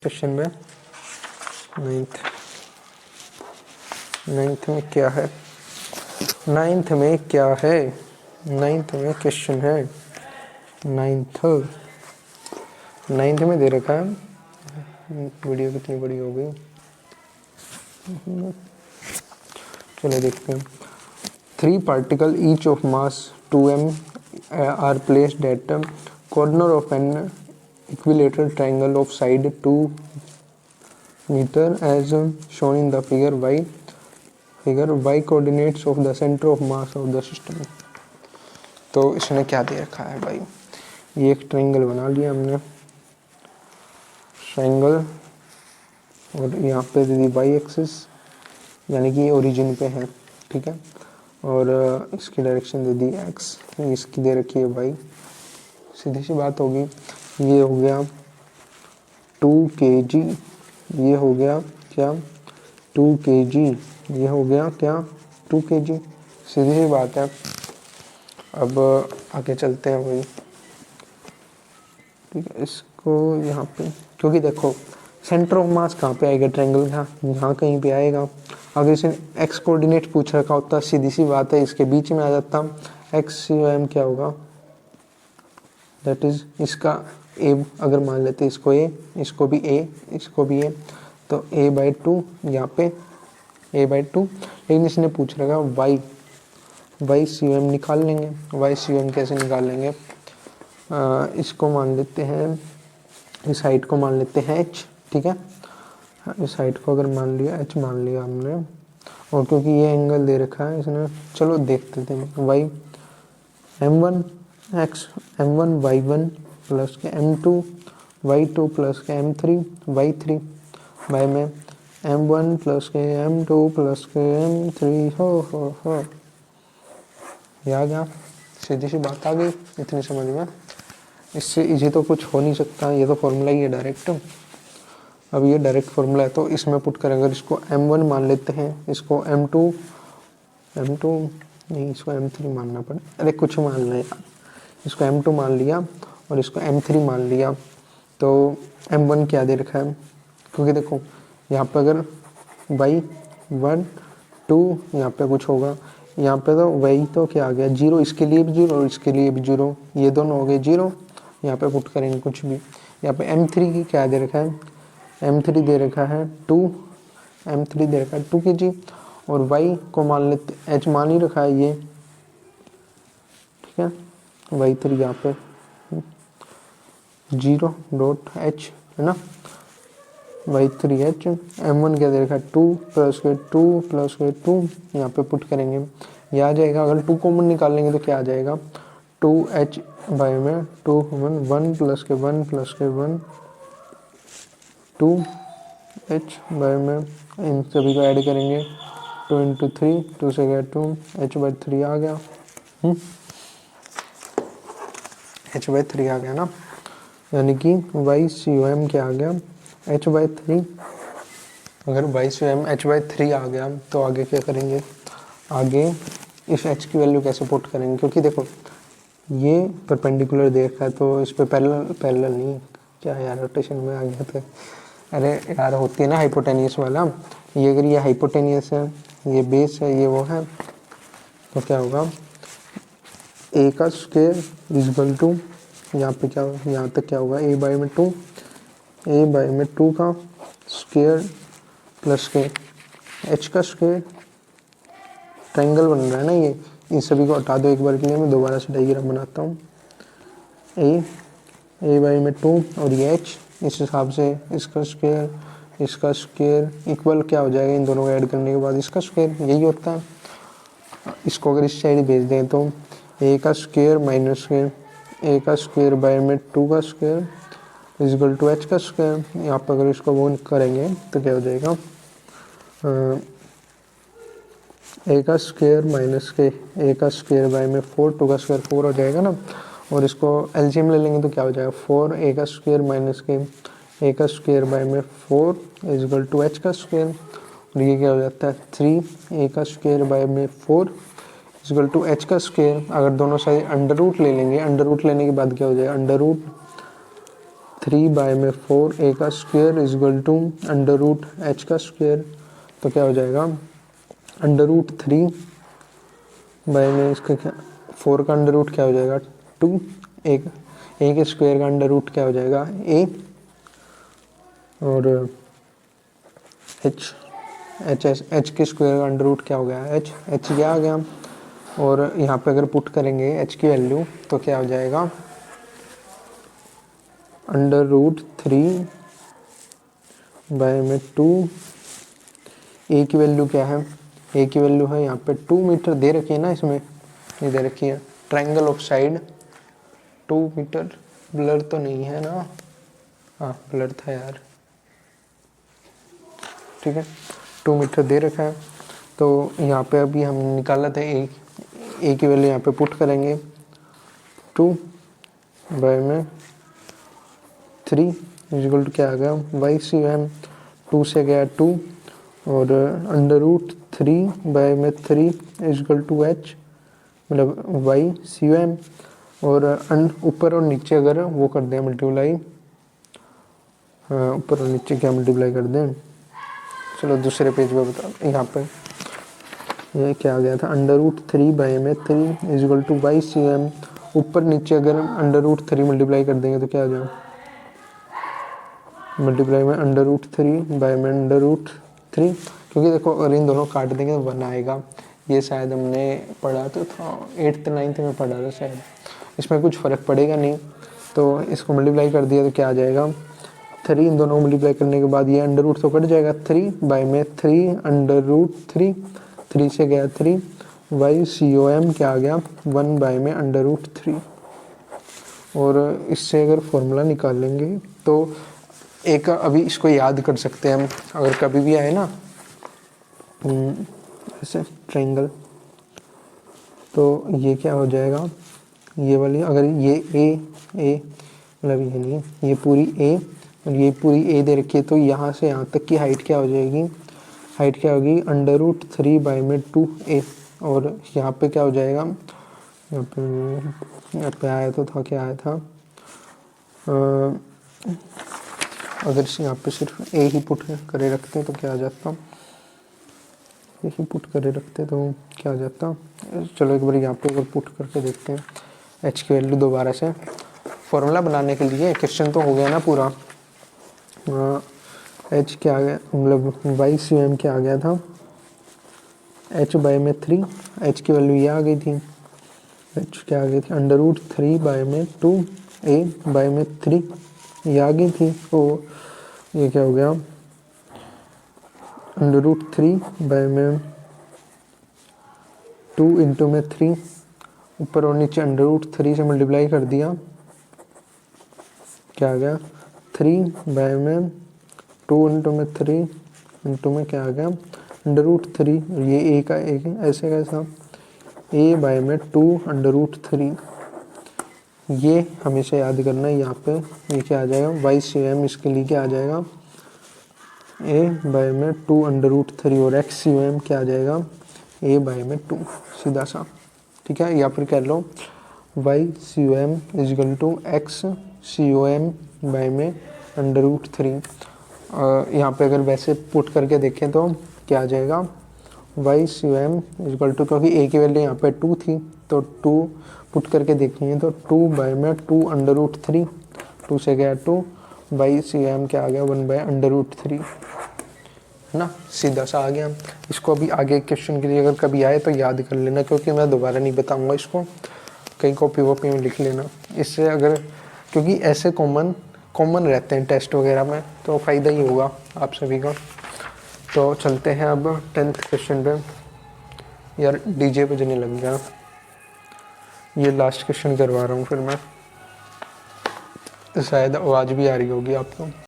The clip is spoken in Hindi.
क्वेश्चन में नाइन्थ में क्या है? नाइन्थ में क्वेश्चन है। नाइन्थ में दे रखा है। वीडियो कितनी बड़ी हो गई, चलो देखते हैं। 3 particles each of mass 2m are placed at the corner of an equilateral triangle of side 2 meter as shown in the figure. Y coordinates of the center of mass of the system. तो इसने क्या दे रखा है भाई? ये एक ट्रायंगल बना लिया हमने, ट्रायंगल, और यहाँ पे दे दी y एक्सिस, यानी कि ओरिजिन पे है, ठीक है, और इसकी डायरेक्शन दे दी x, इसकी दे रखी है y। सीधी सी बात होगी, ये हो गया 2 kg, ये हो गया क्या 2 kg, ये हो गया क्या 2 kg। सीधी सी बात है। अब आगे चलते हैं भाई, ठीक है। इसको यहाँ पे, क्योंकि देखो सेंटर ऑफ मास कहाँ पे आएगा, ट्रायंगल यहाँ कहीं पे आएगा। अगर इसे एक्स कोऑर्डिनेट पूछ रखा होता, सीधी सी बात है, इसके बीच में आ जाता। एक्स एम क्या होगा, दैट इज इसका ए, अगर मान लेते इसको ए, इसको भी ए, इसको भी ए, तो a/2, यहाँ पे a/2। लेकिन इसने पूछ रखा वाई सी एम निकाल लेंगे। वाई सी एम कैसे निकालेंगे? इसको मान लेते हैं, इस हाइट को मान लेते हैं h, ठीक है। इस हाइट को अगर मान लिया h मान लिया हमने, और क्योंकि ये एंगल दे रखा है इसने, चलो देखते थे। y m1 y1 प्लस के m2 y2 प्लस के m3 y3 बाय में m1 प्लस के m2 प्लस के m3 हो ये आ गया। सीधी सी बात आ गई इतनी समझ में। इससे इजी तो कुछ हो नहीं सकता, ये तो फॉर्मूला ही है डायरेक्ट। अब ये डायरेक्ट फॉर्मूला है, तो इसमें पुट करेंगे। अगर इसको m1 मान लेते हैं, इसको m2 नहीं, इसको m3 मानना पड़े, अरे कुछ मान लें यार, इसको m2 मान लिया और इसको m3 मान लिया, तो m1 क्या दे रखा है? क्योंकि देखो यहाँ पे अगर y1 2 यहाँ पे कुछ होगा, यहाँ पे तो वही तो क्या आ गया 0, इसके लिए भी 0 और इसके लिए भी 0, ये दोनों हो गए 0। यहाँ पे पुट करेंगे कुछ भी। यहाँ पे m3 की क्या दे रखा है? m3 दे रखा है 2, m3 दे रखा है 2 kg, और y को मान लेते, h मान ही रखा है ये, ठीक है। y3 यहाँ पे 0.h है ना, y3h। m1 क्या दे रखा है 2 प्लस के 2 प्लस के 2, यहाँ पे पुट करेंगे, ये आ जाएगा। अगर 2 कॉमन निकालेंगे तो क्या आ जाएगा? 2h बाय में 2 कॉमन 1 प्लस के 1 प्लस के 1 2h बाय में, इन सभी को ऐड करेंगे 2 इंटू 3, 2 से गया 2, h/3 आ गया। h/3 आ गया ना, यानी कि y/m क्या आ गया? h/3। अगर y/m h/3 आ गया तो आगे क्या करेंगे? आगे इस h की वैल्यू कैसे पुट करेंगे? क्योंकि देखो ये परपेंडिकुलर देखा है, तो इस पे पैरेलल नहीं, क्या यार रोटेशन में आ गया था। अरे यार होती है ना हाइपोटेनियस वाला, ये अगर ये हाइपोटेनियस है, ये बेस है, ये वो है, तो क्या होगा? a का स्क्वायर इक्वल टू, यहाँ पे क्या होगा, यहाँ तक क्या होगा a/2, a/2 का स्क्वायर प्लस के h का स्क्वायर। ट्रायंगल बन रहा है ना ये, इन सभी को हटा दो एक बार के लिए, मैं दोबारा से डायग्राम बनाता हूँ। a/2 और ये h, इस हिसाब से इसका स्क्वायर इक्वल क्या हो जाएगा? इन दोनों को ऐड करने के बाद इसका स्क्वायर, यही होता है। इसको अगर इस साइड भेज दें तो a का स्क्वायर माइनस के a का स्क्वायर बाय में 2 का स्क्वायर इक्वल टू h का स्क्वायर। यहाँ पर अगर इसको वो करेंगे तो क्या हो जाएगा? a का स्क्वायर माइनस के a का स्क्वायर बाय में 4, 2 का स्क्वायर 4 हो जाएगा ना, और इसको एलसीएम ले लेंगे तो क्या हो जाएगा? 4 a का स्क्वायर माइनस के a का स्क्वायर बाय में 4 इक्वल टू h का स्क्वायर, और ये क्या हो जाता है 3 a का स्क्वायर बाय में 4 इक्वल टू h का स्क्वायर। अगर दोनों साइड अंडर रूट ले लेंगे, अंडर रूट लेने के बाद क्या हो जाएगा? अंडर रूट 3/4 a का square is equal to under root h का स्क्वायर। तो क्या हो जाएगा, अंडर रूट 3 बाय में इसका क्या 4 का अंडर रूट क्या हो जाएगा 2, एक ए के स्क्वायर का अंडर रूट क्या हो जाएगा a, और h के स्क्वायर का अंडर रूट क्या हो गया h क्या आ गया। और यहाँ पे अगर पुट करेंगे h की वैल्यू तो क्या हो जाएगा अंडर रूट 3 बाय में 2, a की वैल्यू क्या है, a की वैल्यू है यहाँ पे 2 मीटर दे रखी है ना, इसमें ये दे रखी है triangle of side 2 metre. Blur तो नहीं है ना, हाँ ब्लर था यार, ठीक है 2 मीटर दे रखा है। तो यहाँ पे अभी हम निकाला था ए की वैल्यू यहाँ पे पुट करेंगे 2 बाय में 3 इक्वल टू क्या आ गया वाई सी एम, 2 से गया 2 और अंडर रूट 3 बाय में 3 इक्वल टू एच, मतलब वाई सी एम। और ऊपर और नीचे अगर वो कर दें मल्टीप्लाई, ऊपर और नीचे क्या मल्टीप्लाई कर दें, चलो दूसरे पेज पे बता। यहाँ पे ये क्या आ गया था अंडर रूट 3 बाय में 3 equal to Y C M, ऊपर नीचे अगर अंडर रूट 3 मल्टीप्लाई कर देंगे तो क्या आ जाएगा, मल्टीप्लाई में अंडर रूट 3 बाय में अंडर रूट 3, क्योंकि देखो अगर इन दोनों काट देंगे तो 1 आएगा। ये शायद हमने पढ़ा तो था 8th 9th में पढ़ा था शायद, इसमें कुछ फ़र्क पड़ेगा नहीं। तो इसको मल्टीप्लाई कर दिया तो क्या आ जाएगा 3, इन दोनों को मल्टीप्लाई करने के बाद ये अंडर रूट तो कट जाएगा, 3 बाय में 3 अंडर रूट 3 से गया 3, वाई सी ओ एम क्या आ गया 1 बाय में अंडर रूट 3। और इससे अगर फॉर्मूला निकाल लेंगे तो एक अभी इसको याद कर सकते हैं हम, अगर कभी भी आए ना ऐसे ट्रायंगल, तो ये क्या हो जाएगा, ये वाली अगर ये ए मतलब ये नहीं, ये पूरी ए और ये पूरी ए दे रखी है, तो यहाँ से यहाँ तक की हाइट क्या हो जाएगी, हाइट क्या होगी अंडर रूट 3 बाय में 2a। और यहाँ पे क्या हो जाएगा, यहाँ पे आया तो था, क्या आया था अगर यहाँ पे सिर्फ ए ही पुट करे रखते तो क्या आ जाता, ए ही पुट करे रखते तो क्या आ जाता। चलो एक बार यहाँ पे अगर पुट करके देखते हैं एच की वैल्यू दोबारा से, फॉर्मूला बनाने के लिए क्वेश्चन तो हो गया ना पूरा। एच क्या आ गया, मतलब वाई सी एम क्या आ गया था एच बाय में 3, एच की वैल्यू ये आ गई थी, एच क्या आ गई थी अंडर रूट 3 बाय में 2 ए बाय में 3 ये आ गई थी। तो ये क्या हो गया अंडर रूट 3 बाय में 2 इंटू में 3, ऊपर और नीचे अंडर रूट 3 से मल्टीप्लाई कर दिया, क्या आ गया 3 बाय में 2 इंटू में 3 इंटू में क्या आ गया अंडर रूट 3, ये ए का एक ऐसे कैसा ए बाय में 2 अंडर रूट 3। ये हमेशा याद करना है, यहाँ पे ये क्या आ जाएगा वाई सी एम, इसके लिए क्या आ जाएगा ए बाय में 2 अंडर रूट 3 और एक्स सी एम क्या आ जाएगा ए बाय में 2, सीधा सा, ठीक है। या फिर कह लो Y C O M equal to X C O M by में अंडर रूट 3। यहाँ पे अगर वैसे पुट करके देखें तो क्या आ जाएगा Y C O M equal to, क्योंकि ए की वैल्यू यहाँ पे 2 थी तो 2 पुट करके देखेंगे तो 2 बाय में 2 अंडर रूट 3, 2 से गया 2, वाई सी एम क्या आ गया 1 बाय अंडर रूट 3, है ना, सीधा सा आ गया। इसको अभी आगे क्वेश्चन के लिए अगर कभी आए तो याद कर लेना, क्योंकि मैं दोबारा नहीं बताऊंगा इसको, कहीं कॉपी वॉपी में लिख लेना इससे, अगर क्योंकि ऐसे कॉमन रहते हैं टेस्ट वगैरह में, तो फ़ायदा ही होगा आप सभी का। तो चलते हैं अब 10th क्वेश्चन पे। यार डीजे बजने लग गया, ये लास्ट क्वेश्चन करवा रहा हूँ फिर मैं, शायद आवाज़ भी आ रही होगी आपको।